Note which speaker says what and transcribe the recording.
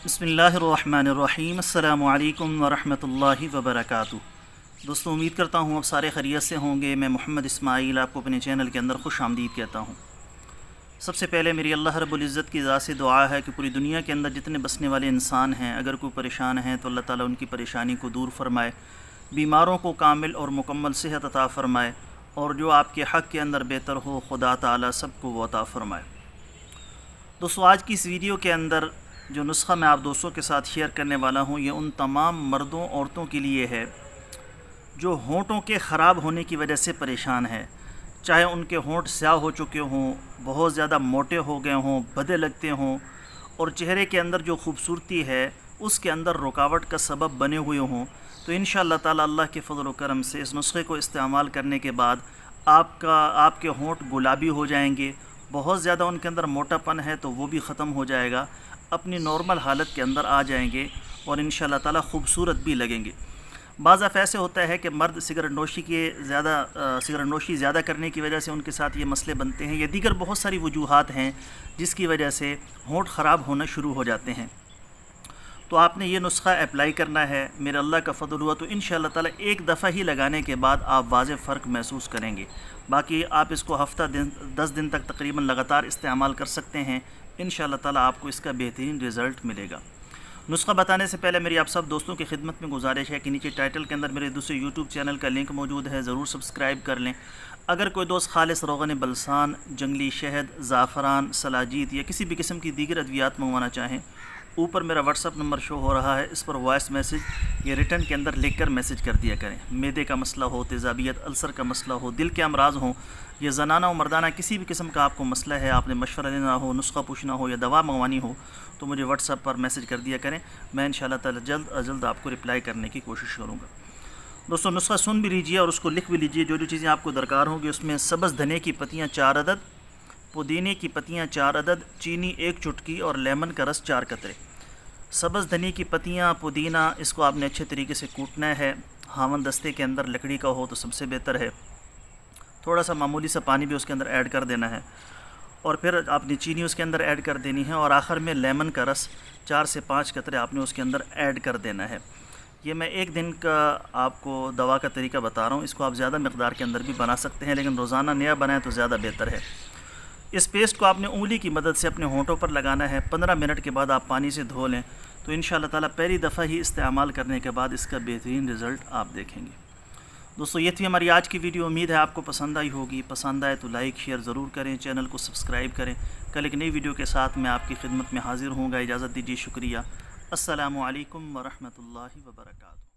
Speaker 1: बिस्मिल्लाहिर्रहमानिर्रहीम। अस्सलामु अलैकुम वरहमतुल्लाहि वबरकातुहू। दोस्तों, उम्मीद करता हूँ आप सारे खैरियत से होंगे। मैं मोहम्मद इस्माइल आपको अपने चैनल के अंदर खुश आमदीद कहता हूँ। सबसे पहले मेरी अल्लाह रब्बुल इज़्ज़त की ज़ात से दुआ है कि पूरी दुनिया के अंदर जितने बसने वाले इंसान हैं, अगर कोई परेशान हैं तो अल्लाह ताला उनकी परेशानी को दूर फरमाए, बीमारों को कामिल और मुकम्मल सेहत अता फ़रमाए, और जो आपके हक़ के अंदर बेहतर हो खुदा ताला सबको वो अता फ़रमाए। दोस्तों, आज की इस वीडियो के अंदर जो नुस्ख़ा मैं आप दोस्तों के साथ शेयर करने वाला हूँ, ये उन तमाम मर्दों औरतों के लिए है जो होंठों के ख़राब होने की वजह से परेशान है। चाहे उनके होंठ स्याह हो चुके हों, बहुत ज़्यादा मोटे हो गए हों, भद्दे लगते हों, और चेहरे के अंदर जो खूबसूरती है उसके अंदर रुकावट का सबब बने हुए हों, तो इंशाअल्लाह ताला अल्लाह के फ़ज़ल व करम से इस नुस्खे को इस्तेमाल करने के बाद आपके होंठ गुलाबी हो जाएंगे। बहुत ज़्यादा उनके अंदर मोटापन है तो वो भी ख़त्म हो जाएगा, अपनी नॉर्मल हालत के अंदर आ जाएंगे और इंशाअल्लाह ताला खूबसूरत भी लगेंगे। बाज़ दफ़ा ऐसे होता है कि मर्द सिगरेट नोशी ज़्यादा करने की वजह से उनके साथ ये मसले बनते हैं, या दीगर बहुत सारी वजूहात हैं जिसकी वजह से होंठ ख़राब होना शुरू हो जाते हैं। तो आपने ये नुस्खा अप्लाई करना है। मेरे अल्लाह का फ़ज़ल हुआ तो इंशाअल्लाह ताला एक दफ़ा ही लगाने के बाद आप वाज़ेह फ़र्क महसूस करेंगे। बाकी आप इसको हफ़्ता 10 दिन तक तकरीबन लगातार इस्तेमाल कर सकते हैं। इंशाअल्लाह ताला आपको इसका बेहतरीन रिज़ल्ट मिलेगा। नुस्खा बताने से पहले मेरी आप सब दोस्तों की खिदमत में गुजारिश है कि नीचे टाइटल के अंदर मेरे दूसरे यूट्यूब चैनल का लिंक मौजूद है, ज़रूर सब्सक्राइब कर लें। अगर कोई दोस्त खालिस रोग़न बलसान, जंगली शहद, ज़ाफ़रान, सलाजीत या किसी भी किस्म की दीगर अद्वियात मंगवाना चाहें, ऊपर मेरा व्हाट्सअप नंबर शो हो रहा है, इस पर वॉइस मैसेज या रिटर्न के अंदर लिखकर मैसेज कर दिया करें। मैदे का मसला हो, तेज़ाबियत, अल्सर का मसला हो, दिल के अमराज़ हों, या ज़नाना और मर्दाना किसी भी किस्म का आपको मसला है, आपने मशवरा लेना हो, नुस्खा पूछना हो या दवा मंगवानी हो, तो मुझे व्हाट्सअप पर मैसेज कर दिया करें। मैं इंशाअल्लाह ताला जल्द अज जल्द आपको रिप्लाई करने की कोशिश करूँगा। दोस्तों, नुस्खा सुन भी लीजिए और उसको लिख भी लीजिए। जो जो चीज़ें आपको दरकार होंगी उसमें सब्ज़ धनिया की पत्तियाँ 4 अदद, पुदीने की पत्तियाँ 4 अदद, चीनी 1 चुटकी और लेमन का रस 4 कतरे। सब्ज़ धनिया की पत्तियाँ, पुदीना, इसको आपने अच्छे तरीके से कूटना है। हावन दस्ते के अंदर लकड़ी का हो तो सबसे बेहतर है। थोड़ा सा मामूली सा पानी भी उसके अंदर ऐड कर देना है, और फिर आपने चीनी उसके अंदर ऐड कर देनी है, और आखिर में लेमन का रस 4 से 5 कतरे आपने उसके अंदर ऐड कर देना है। ये मैं एक दिन का आपको दवा का तरीका बता रहा हूँ। इसको आप ज़्यादा मकदार के अंदर भी बना सकते हैं, लेकिन रोज़ाना नया बनाएं तो ज़्यादा बेहतर है। इस पेस्ट को आपने उंगली की मदद से अपने होंठों पर लगाना है। 15 मिनट के बाद आप पानी से धो लें तो इंशाअल्लाह ताला पहली दफ़ा ही इस्तेमाल करने के बाद इसका बेहतरीन रिज़ल्ट आप देखेंगे। दोस्तों, ये थी हमारी आज की वीडियो। उम्मीद है आपको पसंद आई होगी। पसंद आए तो लाइक शेयर ज़रूर करें, चैनल को सब्सक्राइब करें। कल एक नई वीडियो के साथ मैं आपकी खिदमत में हाज़िर होऊंगा। इजाज़त दीजिए, शुक्रिया। अस्सलामु अलैकुम वरहमतुल्लाहि वबरकातुहू।